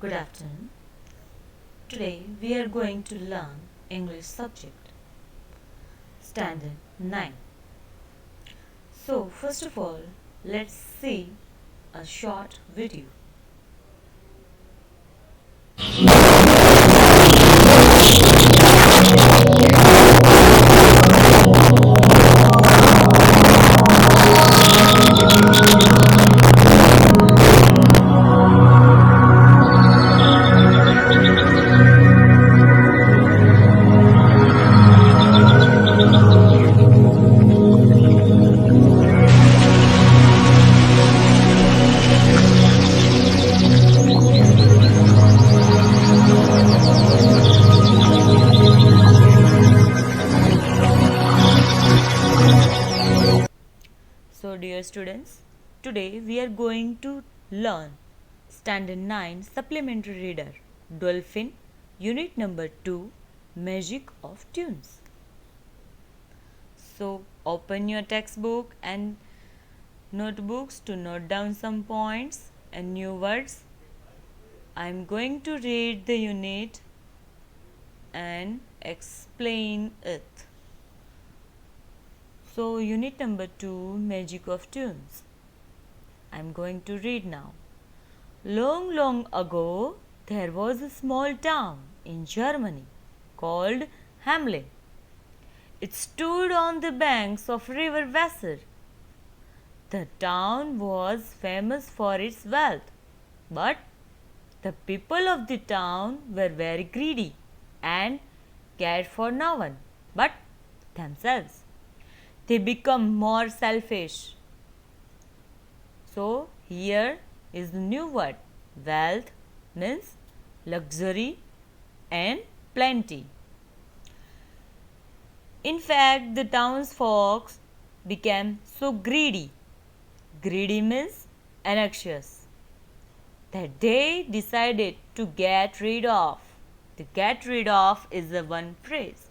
Good afternoon. Today we are going to learn English subject, Standard 9. So first of all, let's see a short video. So dear students, today we are going to learn Standard 9 Supplementary Reader, Dolphin, Unit number 2, Magic of Tunes. So open your textbook and notebooks to note down some points and new words. I am going to read the unit and explain it. So unit number 2, Magic of Tunes. I am going to read now. Long, long ago, there was a small town in Germany called Hamelin. It stood on the banks of river Weser. The town was famous for its wealth, but the people of the town were very greedy and cared for no one but themselves. They become more selfish. So here is the new word. Wealth means luxury and plenty. In fact, the townsfolk became so greedy. Greedy means anxious, that they decided to get rid of. The get rid of is the one phrase.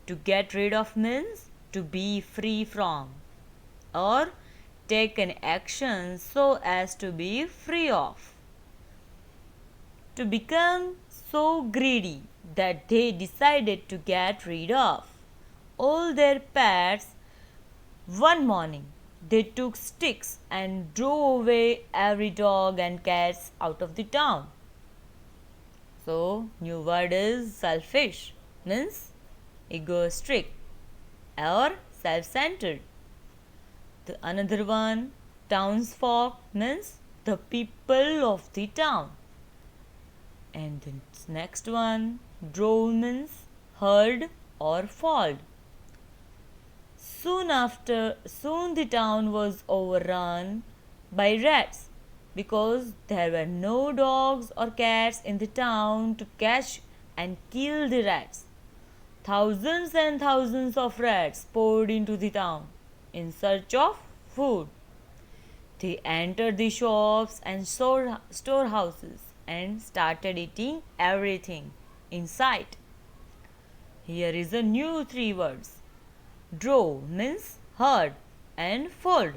To get rid of means to be free from or take an action so as to be free of. To become so greedy that they decided to get rid of all their pets. One morning they took sticks and drove away every dog and cats out of the town. So new word is selfish, means egoistic or self-centered. The another one, townsfolk, means the people of the town. And the next one, drove means herd or fold. Soon the town was overrun by rats because there were no dogs or cats in the town to catch and kill the rats. Thousands and thousands of rats poured into the town in search of food. They entered the shops and storehouses and started eating everything in sight. Here is a new three words. Drove means herd and fold.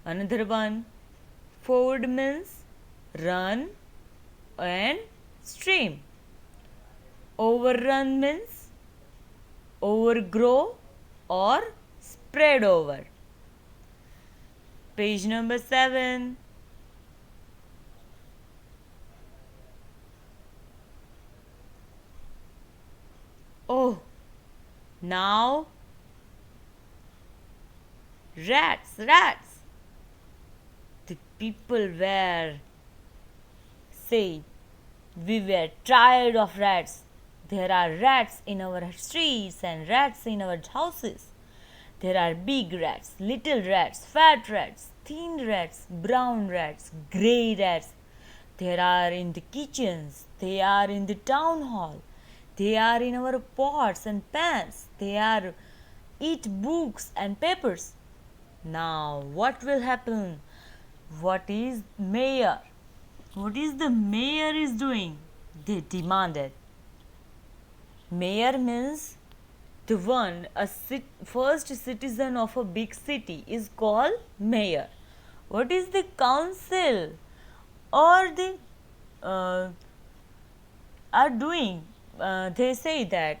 Another one, ford means run and stream. Overrun means overgrow or spread over. Page number 7. Oh, now rats. The people were say, we were tired of rats. There are rats in our streets and rats in our houses. There are big rats, little rats, fat rats, thin rats, brown rats, grey rats. They are in the kitchens. They are in the town hall. They are in our pots and pans. They are eat books and papers. Now what will happen? What is mayor? What is the mayor is doing? They demanded. Mayor means the one, first citizen of a big city is called mayor. What is the council or the uh, are doing. They say that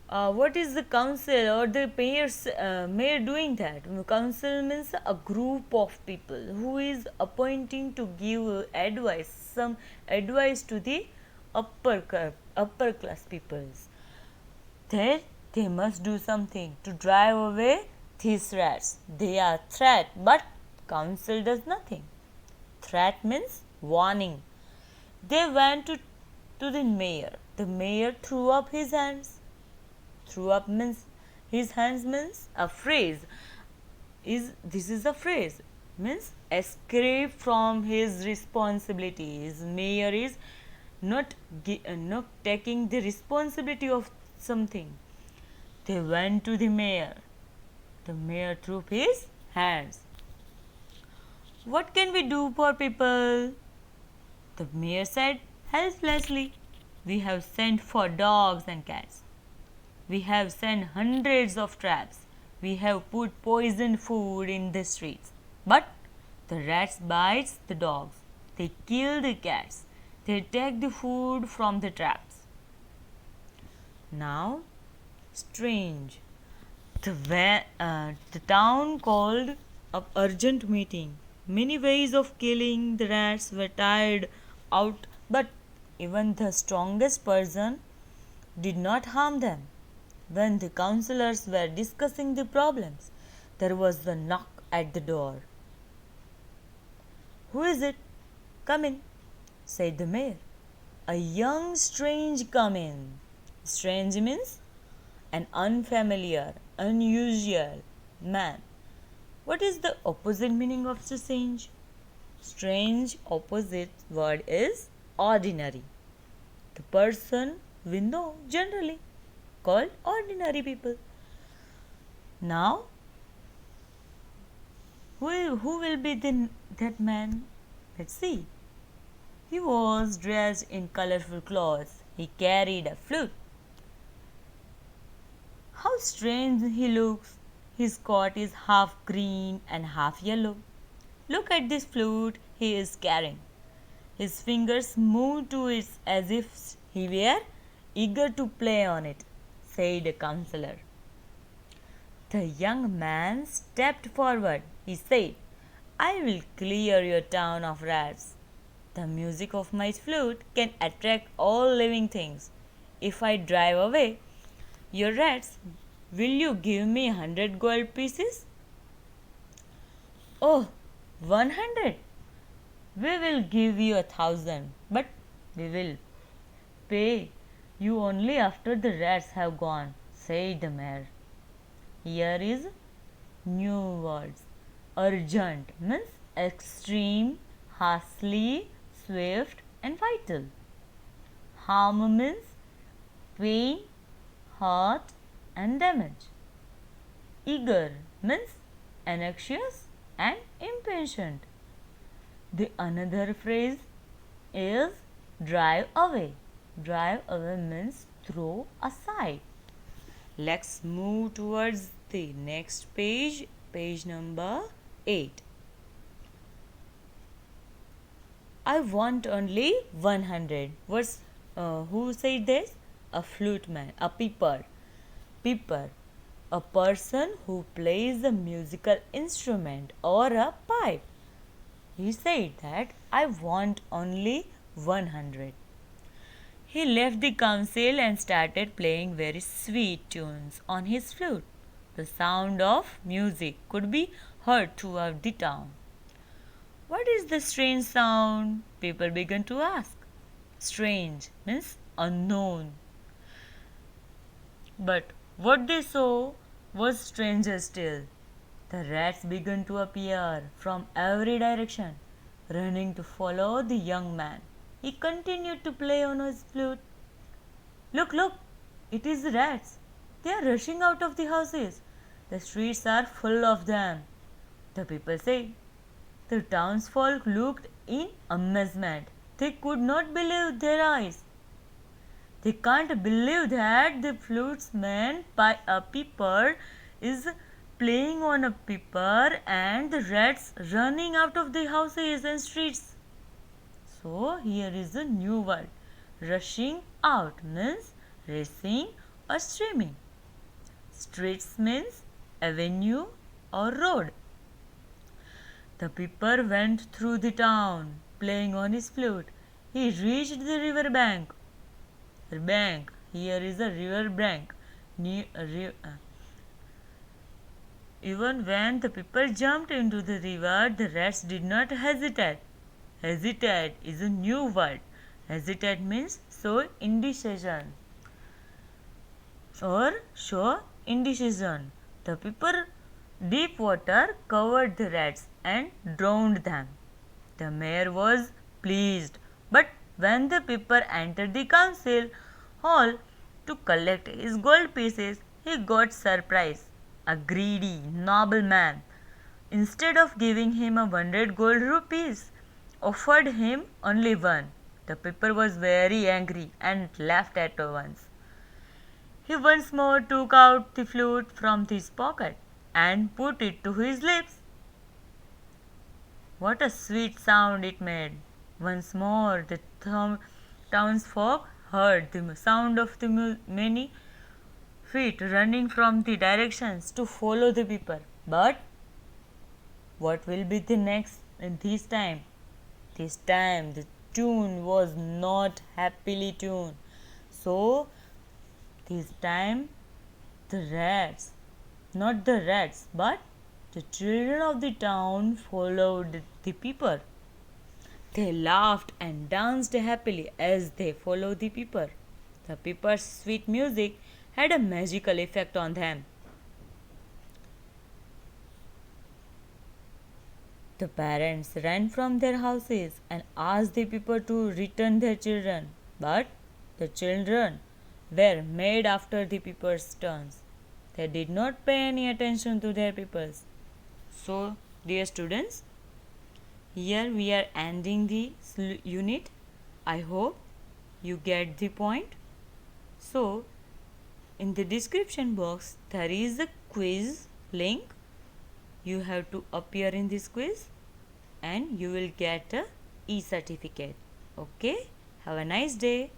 what is the council or the mayor doing that? Council means a group of people who is appointing to give advice, some advice to the upper class peoples. That they must do something to drive away these rats. They are threat, but council does nothing. Threat means warning. They went to the mayor. The mayor threw up his hands. Threw up means his hands means a phrase. This is a phrase means escape from his responsibilities. Mayor is not taking the responsibility of something. They went to the mayor. The mayor threw up his hands. What can we do, poor people? The mayor said helplessly. We have sent for dogs and cats. We have sent hundreds of traps. We have put poisoned food in the streets. But the rats bite the dogs. They kill the cats. They take the food from the traps. Now, strange. The town called a urgent meeting. Many ways of killing the rats were tried out, but even the strongest person did not harm them. When the councillors were discussing the problems, there was a knock at the door. Who is it? Come in, said the mayor. A young strange come in. Strange means an unfamiliar, unusual man. What is the opposite meaning of strange? Strange opposite word is ordinary. The person we know generally called ordinary people. Now, who will be that man? Let's see. He was dressed in colorful clothes. He carried a flute. How strange he looks. His coat is half green and half yellow. Look at this flute he is carrying. His fingers move to it as if he were eager to play on it, said a councillor. The young man stepped forward. He said, I will clear your town of rats. The music of my flute can attract all living things. If I drive away your rats, will you give me 100 gold pieces? Oh, 100. We will give you 1,000, but we will pay you only after the rats have gone, said the mayor. Here is new words. Urgent means extreme, hastily, swift and vital. Harm means pain, hurt and damage. Eager means anxious and impatient. The another phrase is drive away. Drive away means throw aside. Let's move towards the next page, page number 8. I want only 100. Who said this? A flute man, a piper. Piper, a person who plays a musical instrument or a pipe. He said that I want only 100. He left the council and started playing very sweet tunes on his flute. The sound of music could be heard throughout the town. What is the strange sound? People began to ask. Strange means unknown. But what they saw was stranger still. The rats began to appear from every direction, running to follow the young man. He continued to play on his flute. Look, look, it is the rats. They are rushing out of the houses. The streets are full of them. The people said. The townsfolk looked in amazement. They could not believe their eyes. They can't believe that the flutesman by a piper is playing on a piper and the rats running out of the houses and streets. So here is a new word. Rushing out means racing or streaming. Streets means avenue or road. The Pipper went through the town, playing on his flute. He reached the river bank. Bank. Here is a river bank. Even when the Pipper jumped into the river, the rats did not hesitate. Hesitate is a new word. Hesitate means show indecision or show indecision. The Pipper deep water covered the rats and drowned them. The mayor was pleased, but when the Pipper entered the council hall to collect his gold pieces, he got surprised. A greedy nobleman, instead of giving him 100 gold rupees, offered him only one. The Pipper was very angry and laughed at once. He once more took out the flute from his pocket and put it to his lips. What a sweet sound it made! Once more the townsfolk heard the sound of the many feet running from the directions to follow the Pipper. But what will be the next this time? This time the tune was not happily tuned. So this time the rats, not the rats, but the children of the town followed the Pipper. They laughed and danced happily as they followed the Pipper. The Pipper's sweet music had a magical effect on them. The parents ran from their houses and asked the Pipper to return their children, but the children were made after the Pipper's turns. They did not pay any attention to their Pippers. So, dear students, here we are ending the unit. I hope you get the point. So, in the description box, there is a quiz link. You have to appear in this quiz and you will get a e-certificate. Okay? Have a nice day.